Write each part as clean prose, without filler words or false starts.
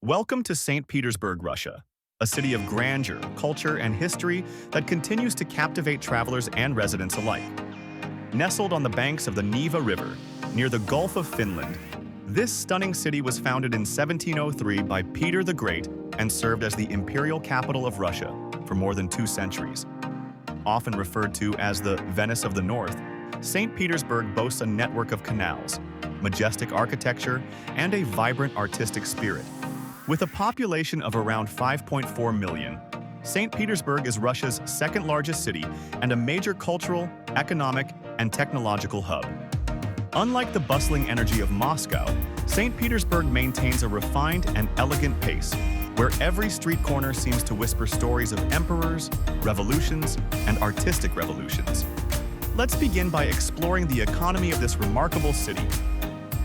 Welcome to St. Petersburg, Russia, a city of grandeur, culture, and history that continues to captivate travelers and residents alike. Nestled on the banks of the Neva River, near the Gulf of Finland, this stunning city was founded in 1703 by Peter the Great and served as the imperial capital of Russia for more than 2 centuries. Often referred to as the Venice of the North, St. Petersburg boasts a network of canals, majestic architecture, and a vibrant artistic spirit. With a population of around 5.4 million, St. Petersburg is Russia's second largest city and a major cultural, economic, and technological hub. Unlike the bustling energy of Moscow, St. Petersburg maintains a refined and elegant pace, where every street corner seems to whisper stories of emperors, revolutions, and artistic revolutions. Let's begin by exploring the economy of this remarkable city.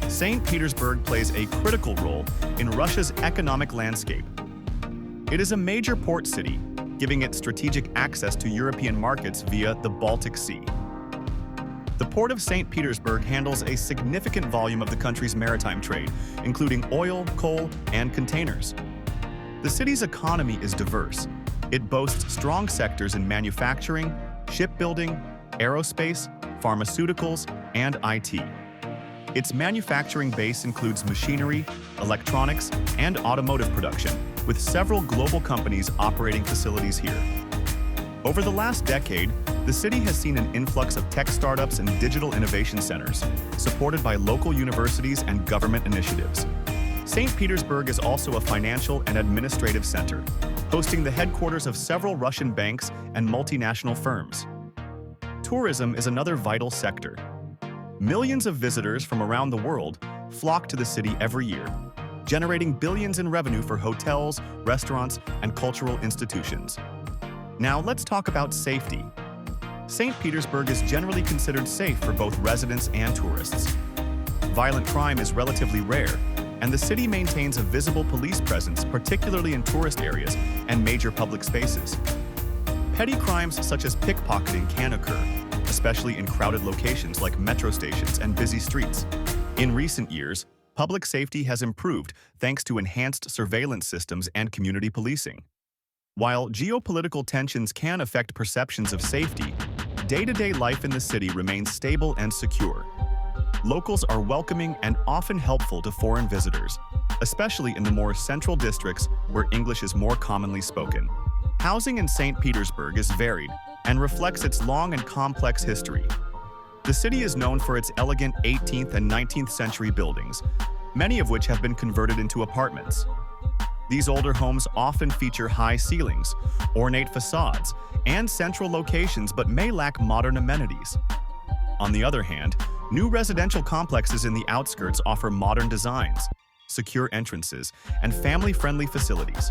St. Petersburg plays a critical role in Russia's economic landscape. It is a major port city, giving it strategic access to European markets via the Baltic Sea. The port of St. Petersburg handles a significant volume of the country's maritime trade, including oil, coal, and containers. The city's economy is diverse. It boasts strong sectors in manufacturing, shipbuilding, aerospace, pharmaceuticals, and IT. Its manufacturing base includes machinery, electronics, and automotive production, with several global companies operating facilities here. Over the last decade, the city has seen an influx of tech startups and digital innovation centers, supported by local universities and government initiatives. St. Petersburg is also a financial and administrative center, hosting the headquarters of several Russian banks and multinational firms. Tourism is another vital sector. Millions of visitors from around the world flock to the city every year, generating billions in revenue for hotels, restaurants, and cultural institutions. Now let's talk about safety. St. Petersburg is generally considered safe for both residents and tourists. Violent crime is relatively rare, and the city maintains a visible police presence, particularly in tourist areas and major public spaces. Petty crimes such as pickpocketing can occur, especially in crowded locations like metro stations and busy streets. In recent years, public safety has improved thanks to enhanced surveillance systems and community policing. While geopolitical tensions can affect perceptions of safety, day-to-day life in the city remains stable and secure. Locals are welcoming and often helpful to foreign visitors, especially in the more central districts where English is more commonly spoken. Housing in St. Petersburg is varied and reflects its long and complex history. The city is known for its elegant 18th and 19th century buildings, many of which have been converted into apartments. These older homes often feature high ceilings, ornate facades, and central locations but may lack modern amenities. On the other hand, new residential complexes in the outskirts offer modern designs, secure entrances, and family-friendly facilities.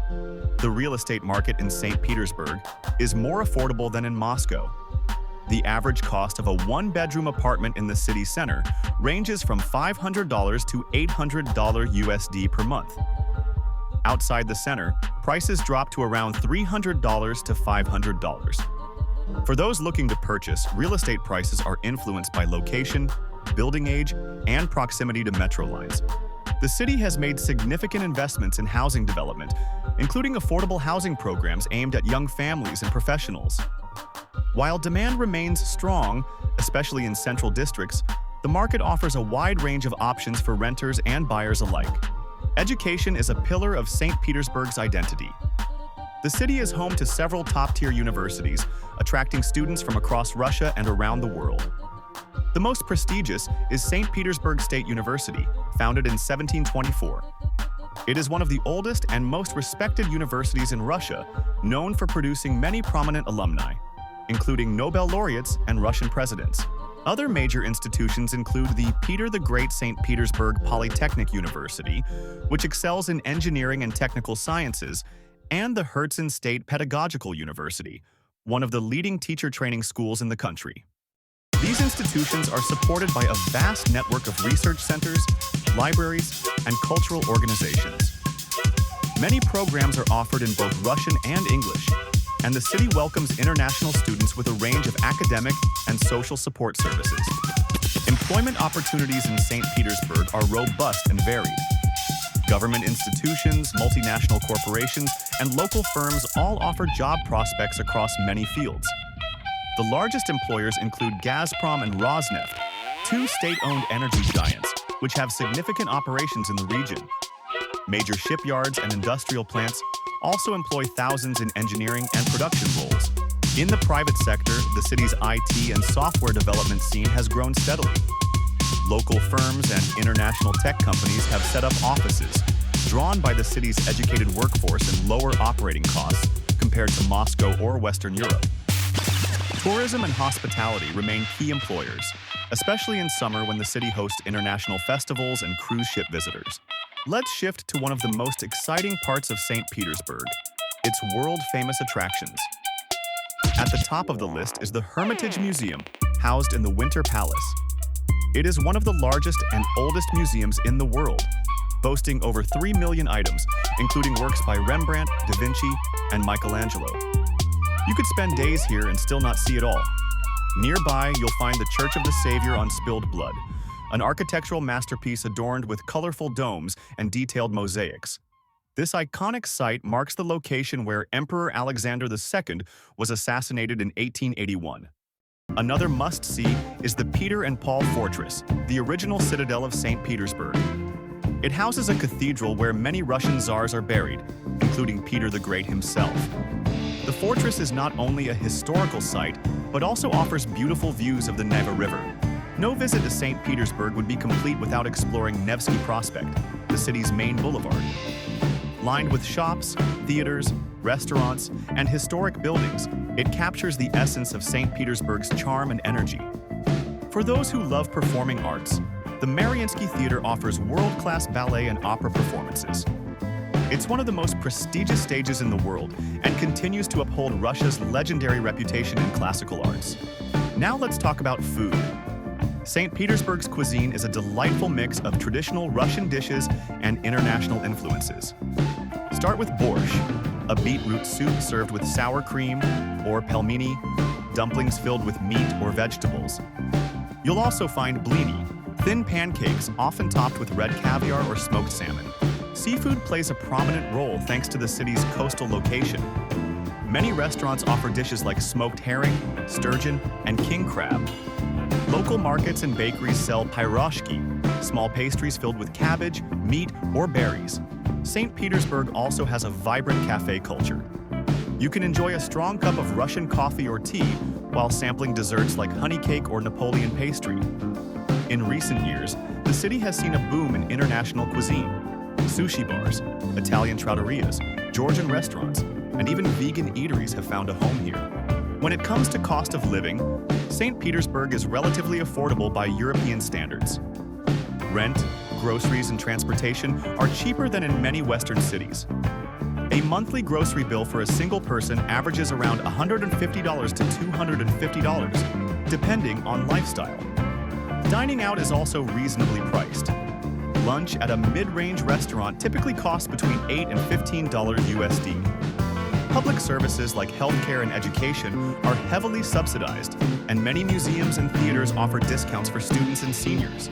The real estate market in St. Petersburg is more affordable than in Moscow. The average cost of a one-bedroom apartment in the city center ranges from $500 to $800 USD per month. Outside the center, prices drop to around $300 to $500. For those looking to purchase, real estate prices are influenced by location, building age, and proximity to metro lines. The city has made significant investments in housing development, including affordable housing programs aimed at young families and professionals. While demand remains strong, especially in central districts, the market offers a wide range of options for renters and buyers alike. Education is a pillar of St. Petersburg's identity. The city is home to several top-tier universities, attracting students from across Russia and around the world. The most prestigious is St. Petersburg State University, founded in 1724. It is one of the oldest and most respected universities in Russia, known for producing many prominent alumni, including Nobel laureates and Russian presidents. Other major institutions include the Peter the Great St. Petersburg Polytechnic University, which excels in engineering and technical sciences, and the Herzen State Pedagogical University, one of the leading teacher training schools in the country. These institutions are supported by a vast network of research centers, libraries, and cultural organizations. Many programs are offered in both Russian and English, and the city welcomes international students with a range of academic and social support services. Employment opportunities in St. Petersburg are robust and varied. Government institutions, multinational corporations, and local firms all offer job prospects across many fields. The largest employers include Gazprom and Rosneft, two state-owned energy giants, which have significant operations in the region. Major shipyards and industrial plants also employ thousands in engineering and production roles. In the private sector, the city's IT and software development scene has grown steadily. Local firms and international tech companies have set up offices, drawn by the city's educated workforce and lower operating costs compared to Moscow or Western Europe. Tourism and hospitality remain key employers, especially in summer when the city hosts international festivals and cruise ship visitors. Let's shift to one of the most exciting parts of St. Petersburg, its world-famous attractions. At the top of the list is the Hermitage Museum, housed in the Winter Palace. It is one of the largest and oldest museums in the world, boasting over 3 million items, including works by Rembrandt, Da Vinci, and Michelangelo. You could spend days here and still not see it all. Nearby, you'll find the Church of the Savior on Spilled Blood, an architectural masterpiece adorned with colorful domes and detailed mosaics. This iconic site marks the location where Emperor Alexander II was assassinated in 1881. Another must-see is the Peter and Paul Fortress, the original citadel of St. Petersburg. It houses a cathedral where many Russian czars are buried, including Peter the Great himself. The fortress is not only a historical site, but also offers beautiful views of the Neva River. No visit to St. Petersburg would be complete without exploring Nevsky Prospekt, the city's main boulevard. Lined with shops, theaters, restaurants, and historic buildings, it captures the essence of St. Petersburg's charm and energy. For those who love performing arts, the Mariinsky Theater offers world-class ballet and opera performances. It's one of the most prestigious stages in the world and continues to uphold Russia's legendary reputation in classical arts. Now let's talk about food. St. Petersburg's cuisine is a delightful mix of traditional Russian dishes and international influences. Start with borscht, a beetroot soup served with sour cream, or pelmeni, dumplings filled with meat or vegetables. You'll also find blini, thin pancakes often topped with red caviar or smoked salmon. Seafood plays a prominent role thanks to the city's coastal location. Many restaurants offer dishes like smoked herring, sturgeon, and king crab. Local markets and bakeries sell pyroshki, small pastries filled with cabbage, meat, or berries. St. Petersburg also has a vibrant cafe culture. You can enjoy a strong cup of Russian coffee or tea while sampling desserts like honey cake or Napoleon pastry. In recent years, the city has seen a boom in international cuisine. Sushi bars, Italian trattorias, Georgian restaurants, and even vegan eateries have found a home here. When it comes to cost of living, St. Petersburg is relatively affordable by European standards. Rent, groceries, and transportation are cheaper than in many Western cities. A monthly grocery bill for a single person averages around $150 to $250, depending on lifestyle. Dining out is also reasonably priced. Lunch at a mid-range restaurant typically costs between $8 and $15 USD. Public services like healthcare and education are heavily subsidized, and many museums and theaters offer discounts for students and seniors.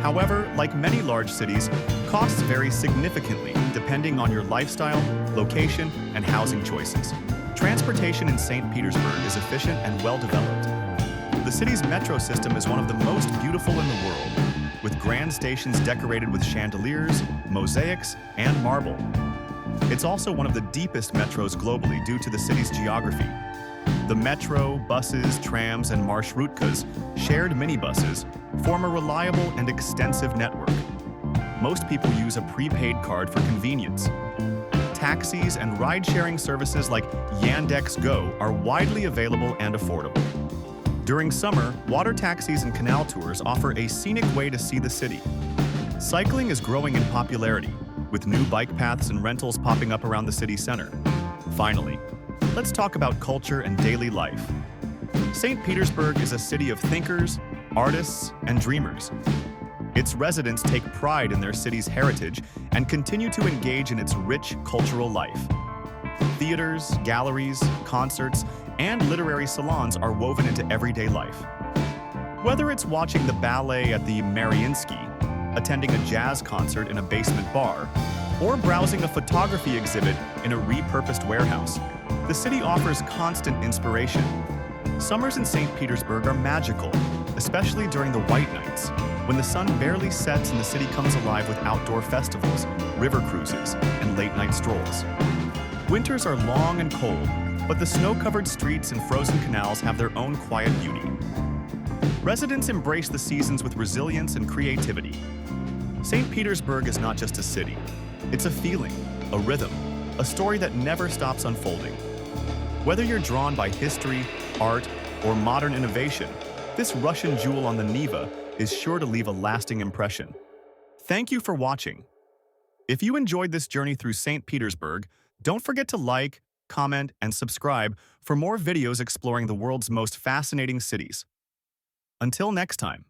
However, like many large cities, costs vary significantly depending on your lifestyle, location, and housing choices. Transportation in St. Petersburg is efficient and well-developed. The city's metro system is one of the most beautiful in the world, with grand stations decorated with chandeliers, mosaics, and marble. It's also one of the deepest metros globally due to the city's geography. The metro, buses, trams, and marshrutkas, shared minibuses, form a reliable and extensive network. Most people use a prepaid card for convenience. Taxis and ride-sharing services like Yandex.Go are widely available and affordable. During summer, water taxis and canal tours offer a scenic way to see the city. Cycling is growing in popularity, with new bike paths and rentals popping up around the city center. Finally, let's talk about culture and daily life. St. Petersburg is a city of thinkers, artists, and dreamers. Its residents take pride in their city's heritage and continue to engage in its rich cultural life. Theaters, galleries, concerts, and literary salons are woven into everyday life. Whether it's watching the ballet at the Mariinsky, attending a jazz concert in a basement bar, or browsing a photography exhibit in a repurposed warehouse, the city offers constant inspiration. Summers in St. Petersburg are magical, especially during the white nights, when the sun barely sets and the city comes alive with outdoor festivals, river cruises, and late-night strolls. Winters are long and cold, but the snow-covered streets and frozen canals have their own quiet beauty. Residents embrace the seasons with resilience and creativity. St. Petersburg is not just a city. It's a feeling, a rhythm, a story that never stops unfolding. Whether you're drawn by history, art, or modern innovation, this Russian jewel on the Neva is sure to leave a lasting impression. Thank you for watching. If you enjoyed this journey through St. Petersburg, don't forget to like, comment, and subscribe for more videos exploring the world's most fascinating cities. Until next time.